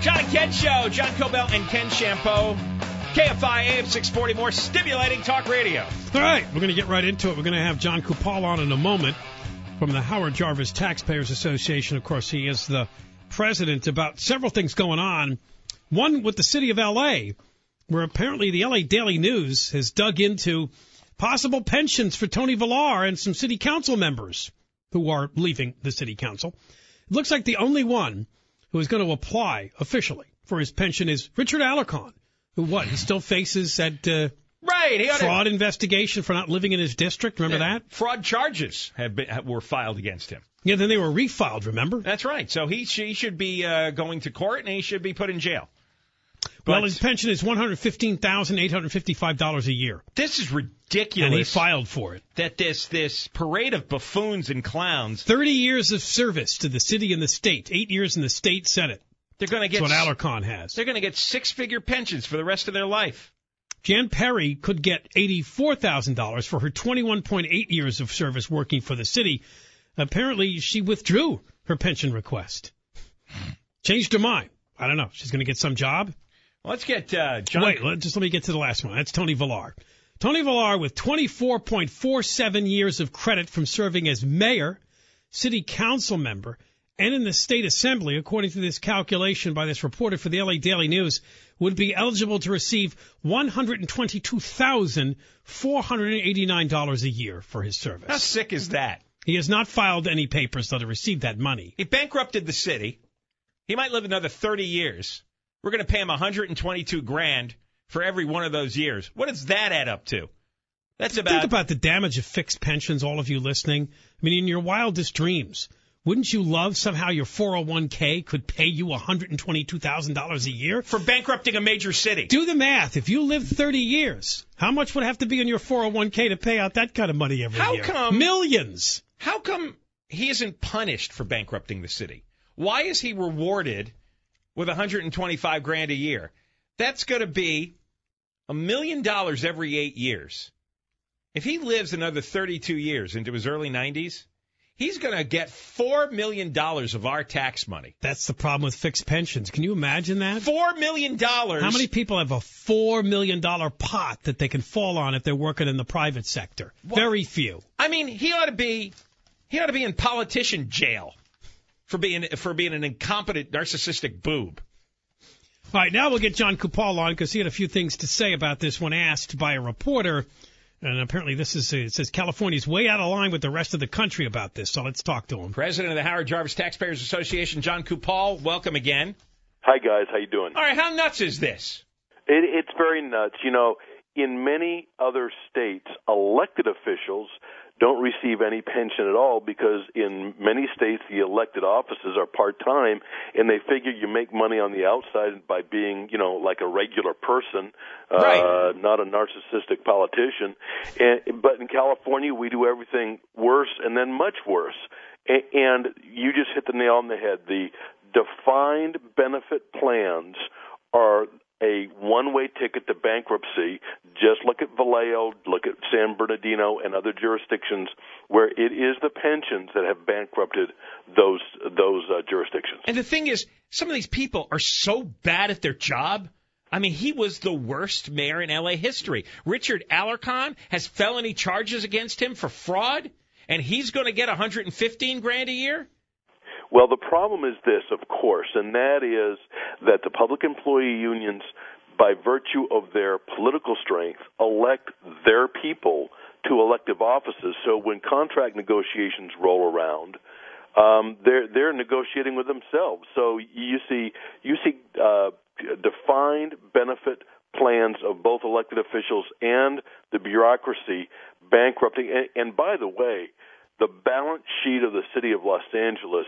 John and Ken Show. John Cobell and Ken Shampoo. KFI AM 640, more stimulating talk radio. All right, we're going to get right into it. We're going to have John Kupal on in a moment from the Howard Jarvis Taxpayers Association. Of course, he is the president about several things going on. One with the city of L.A., where apparently the L.A. Daily News has dug into possible pensions for Tony Villar and some city council members who are leaving the city council. It looks like the only one who is going to apply officially for his pension is Richard Alarcon, who he still faces that fraud investigation for not living in his district. Remember that? Fraud charges were filed against him. Yeah, then they were refiled, remember? That's right. So he should be going to court, and he should be put in jail. Well, his pension is $115,855 a year. This is ridiculous. And he filed for it. That this parade of buffoons and clowns. 30 years of service to the city and the state. 8 years in the state senate. They're going to get. That's what Alarcon has. They're going to get six-figure pensions for the rest of their life. Jan Perry could get $84,000 for her 21.8 years of service working for the city. Apparently, she withdrew her pension request. Changed her mind. I don't know. She's going to get some job. Let's get John. Wait, let me get to the last one. That's Tony Villar. Tony Villar with 24.47 years of credit from serving as mayor, city council member, and in the state assembly, according to this calculation by this reporter for the LA Daily News, would be eligible to receive $122,489 a year for his service. How sick is that? He has not filed any papers to receive that money. He bankrupted the city. He might live another 30 years. We're going to pay him $122,000 for every one of those years. What does that add up to? Think about the damage of fixed pensions, all of you listening. I mean, in your wildest dreams, wouldn't you love somehow your 401k could pay you $122,000 a year? For bankrupting a major city. Do the math. If you lived 30 years, how much would have to be in your 401k to pay out that kind of money every year? Millions. How come he isn't punished for bankrupting the city? Why is he rewarded with $125,000 a year? That's going to be $1 million every 8 years. If he lives another 32 years into his early 90s, he's going to get $4 million of our tax money. That's the problem with fixed pensions. Can you imagine that? $4 million. How many people have a $4 million pot that they can fall on if they're working in the private sector? Well, very few. I mean, he ought to be in politician jail for being an incompetent, narcissistic boob. All right, now we'll get John Kupal on because he had a few things to say about this when asked by a reporter. And apparently it says California's way out of line with the rest of the country about this. So let's talk to him. President of the Howard Jarvis Taxpayers Association, John Kupal, welcome again. Hi, guys. How you doing? All right, how nuts is this? It's very nuts. You know, in many other states, elected officials don't receive any pension at all because in many states the elected offices are part-time, and they figure you make money on the outside by being, you know, like a regular person, right. Not a narcissistic politician. But in California, we do everything worse and then much worse. And you just hit the nail on the head. The defined benefit plans are a one-way ticket to bankruptcy. Just look at Vallejo, look at San Bernardino, and other jurisdictions where it is the pensions that have bankrupted those jurisdictions. And the thing is, some of these people are so bad at their job. I mean, he was the worst mayor in L.A. history. Richard Alarcon has felony charges against him for fraud, and he's going to get $115,000 a year? Well, the problem is this, of course, and that is that the public employee unions, by virtue of their political strength, elect their people to elective offices. So when contract negotiations roll around, they're negotiating with themselves. So you see defined benefit plans of both elected officials and the bureaucracy bankrupting. And by the way, the balance sheet of the city of Los Angeles,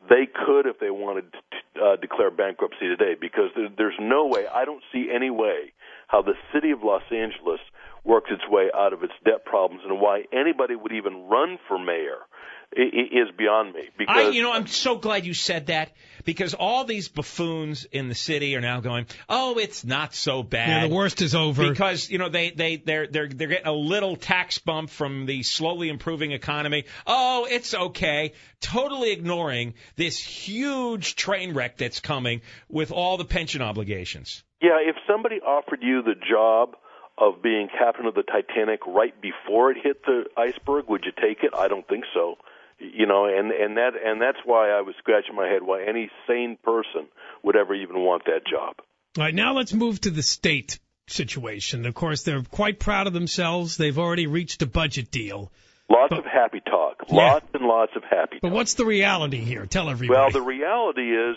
they could, if they wanted, to declare bankruptcy today, because there's no way, I don't see any way how the city of Los Angeles works its way out of its debt problems and why anybody would even run for mayor. is beyond me. Because I'm so glad you said that, because all these buffoons in the city are now going, oh, it's not so bad. Yeah, the worst is over. Because, they're getting a little tax bump from the slowly improving economy. Oh, it's okay. Totally ignoring this huge train wreck that's coming with all the pension obligations. Yeah, if somebody offered you the job of being captain of the Titanic right before it hit the iceberg, would you take it? I don't think so. And that's why I was scratching my head why any sane person would ever even want that job. All right, now let's move to the state situation. Of course, they're quite proud of themselves. They've already reached a budget deal. Lots of happy talk. Lots and lots of happy talk. But what's the reality here? Tell everybody. Well, the reality is,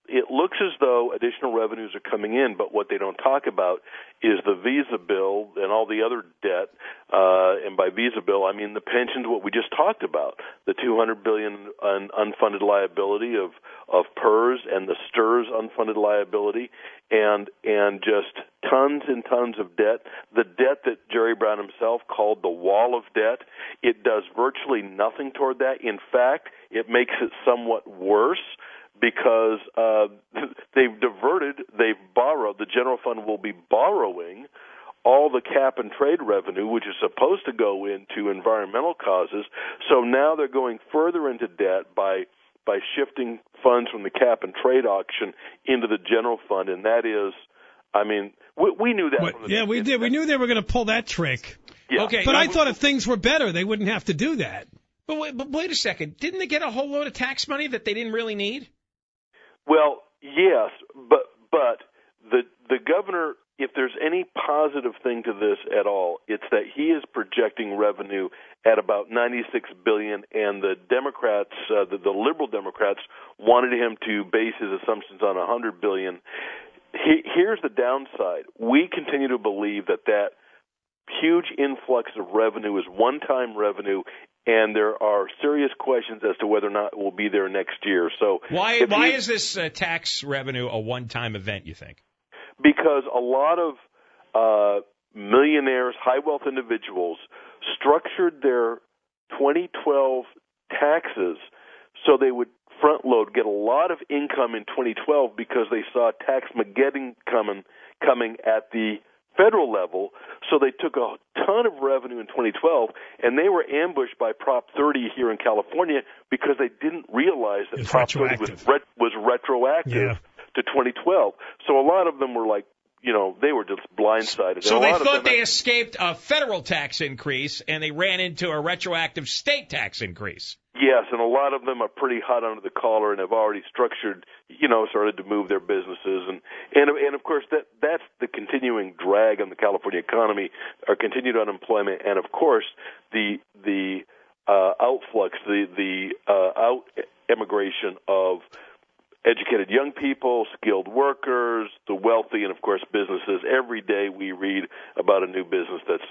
it looks as though additional revenues are coming in, but what they don't talk about is the Visa bill and all the other debt. And by Visa bill, I mean the pensions, what we just talked about, the $200 billion unfunded liability of PERS and the STRS unfunded liability, and just tons and tons of debt. The debt that Jerry Brown himself called the wall of debt, it does virtually nothing toward that. In fact, it makes it somewhat worse, because they've borrowed, the general fund will be borrowing all the cap and trade revenue, which is supposed to go into environmental causes. So now they're going further into debt by shifting funds from the cap and trade auction into the general fund, and that is, we knew that. We did. We knew they were going to pull that trick. Yeah. Okay, but I thought if things were better, they wouldn't have to do that. But wait a second. Didn't they get a whole load of tax money that they didn't really need? Well, yes, but the governor, if there's any positive thing to this at all, it's that he is projecting revenue at about $96 billion, and the Democrats, the liberal Democrats, wanted him to base his assumptions on $100 billion. Here's the downside: we continue to believe that huge influx of revenue is one-time revenue, and there are serious questions as to whether or not it will be there next year. So why is this tax revenue a one-time event, you think? Because a lot of millionaires, high-wealth individuals structured their 2012 taxes so they would front-load, get a lot of income in 2012 because they saw tax-mageddon coming at the federal level, so they took a ton of revenue in 2012, and they were ambushed by Prop 30 here in California because they didn't realize that Prop 30 was retroactive to 2012. So a lot of them were like, they were just blindsided. So they thought they escaped a federal tax increase, and they ran into a retroactive state tax increase. Yes, and a lot of them are pretty hot under the collar and have already started to move their businesses, and of course that's the continuing drag on the California economy, our continued unemployment, and of course the outflux, the out immigration of educated young people, skilled workers, the wealthy, and of course businesses. Every day we read about a new business that's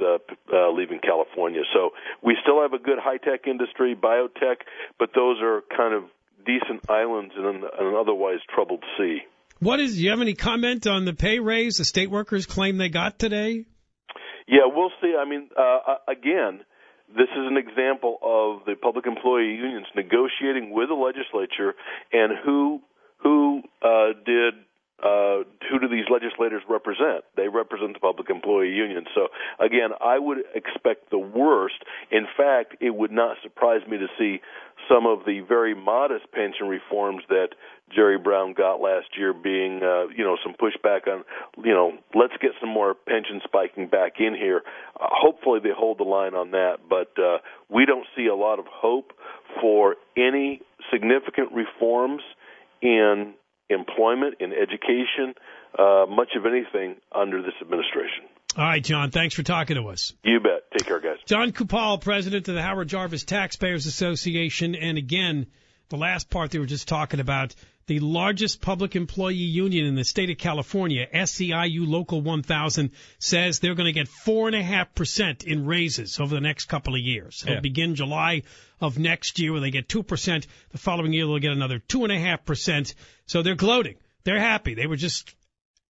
leaving California. So we still have a good high-tech industry, biotech, but those are kind of decent islands in an otherwise troubled sea. Do you have any comment on the pay raise the state workers claim they got today? Yeah, we'll see. Again, this is an example of the public employee unions negotiating with the legislature, and who do these legislators represent? They represent the public employee union. So, again, I would expect the worst. In fact, it would not surprise me to see some of the very modest pension reforms that Jerry Brown got last year being, some pushback on, let's get some more pension spiking back in here. Hopefully they hold the line on that, but we don't see a lot of hope for any significant reforms in employment, in education, much of anything under this administration. All right, John, thanks for talking to us. You bet. Take care, guys. John Kupal, president of the Howard Jarvis Taxpayers Association. And again, the last part they were just talking about, the largest public employee union in the state of California, SEIU Local 1000, says they're going to get 4.5% in raises over the next couple of years. It'll begin July of next year where they get 2%. The following year they'll get another 2.5%. So they're gloating. They're happy. They were just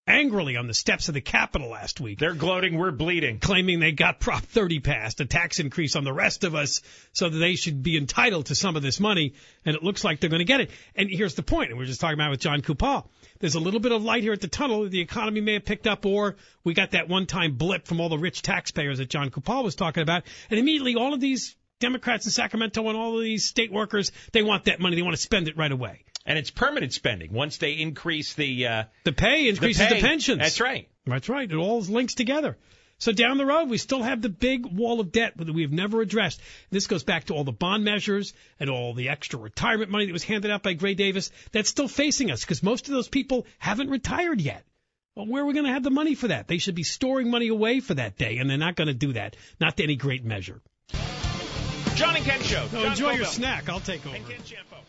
angrily on the steps of the Capitol last week. They're gloating, we're bleeding. Claiming they got Prop 30 passed, a tax increase on the rest of us, so that they should be entitled to some of this money, and it looks like they're going to get it. And here's the point, and we're just talking about it with John Kupal. There's a little bit of light here at the tunnel. The economy may have picked up, or we got that one-time blip from all the rich taxpayers that John Kupal was talking about, and immediately all of these Democrats in Sacramento and all of these state workers, they want that money. They want to spend it right away. And it's permanent spending. Once they increase the pay, increases the pensions. That's right. That's right. It all links together. So down the road, we still have the big wall of debt that we have never addressed. This goes back to all the bond measures and all the extra retirement money that was handed out by Gray Davis. That's still facing us because most of those people haven't retired yet. Well, where are we going to have the money for that? They should be storing money away for that day, and they're not going to do that, not to any great measure. John and Ken Show. So enjoy your snack. I'll take over. And Ken Champo.